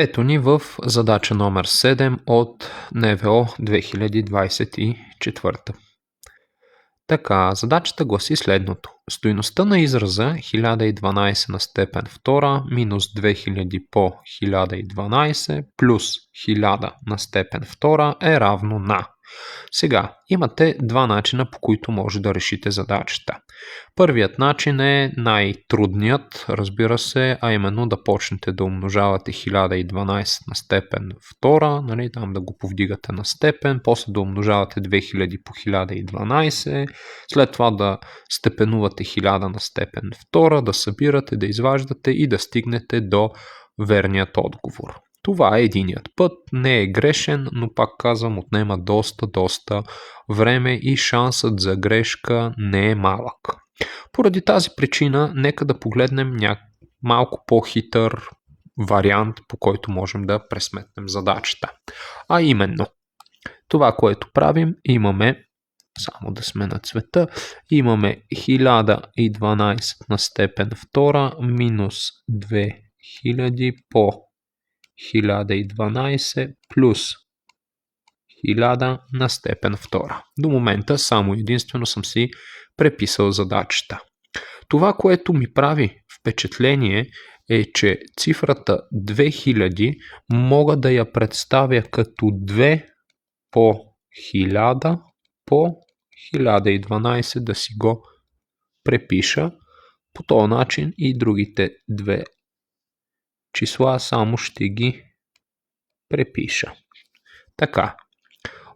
Ето ни в задача номер 7 от НВО 2024. Така, задачата гласи следното. Стойността на израза 1012 на степен 2 минус 2000 по 1012 плюс 1000 на степен 2 е равно на. Сега, имате два начина, по които може да решите задачата. Първият начин е най-трудният, разбира се, а именно да почнете да умножавате 1012 на степен 2, нали, там да го повдигате на степен, после да умножавате 2000 по 1012, след това да степенувате 1000 на степен 2, да събирате, да изваждате и да стигнете до верният отговор. Това е единият път, не е грешен, но пак казвам, отнема доста време и шансът за грешка не е малък. Поради тази причина, нека да погледнем малко по-хитър вариант, по който можем да пресметнем задачата. А именно, това, което правим, имаме, само да сме на цвета, имаме 1012 на степен 2 минус 2000 по 1012 плюс 1000 на степен 2. До момента само единствено съм си преписал задачата. Това, което ми прави впечатление е, че цифрата 2000 мога да я представя като 2 по 1000 по 1012 да си го препиша. По този начин и другите две числа само ще ги препиша. Така.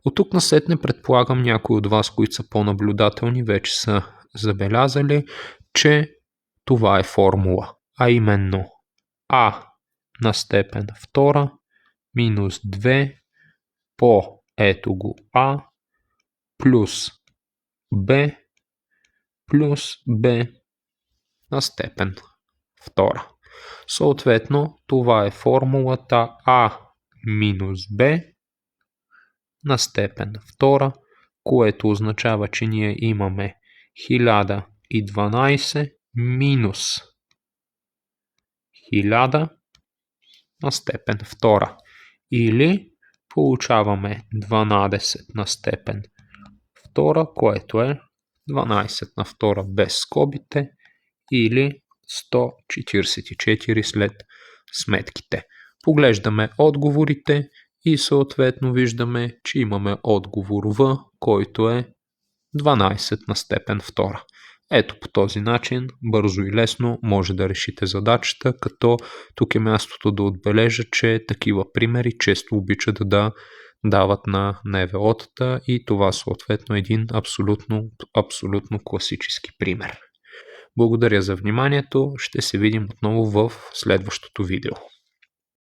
От тук насетне предполагам някои от вас, които са по-наблюдателни, вече са забелязали, че това е формула. А именно А на степен 2 минус 2 по ето го А плюс Б на степен 2. Съответно, това е формулата А минус Б на степен 2, което означава, че ние имаме 1012 минус 1000 на степен 2. Или получаваме 12 на степен 2, което е 12 на 2 без скобите, или 144 след сметките. Поглеждаме отговорите и съответно виждаме, че имаме отговор В, който е 12 на степен 2. Ето по този начин, бързо и лесно може да решите задачата, като тук е мястото да отбележа, че такива примери често обичат да дават на НВО-тата и това съответно е един абсолютно класически пример. Благодаря за вниманието, ще се видим отново в следващото видео.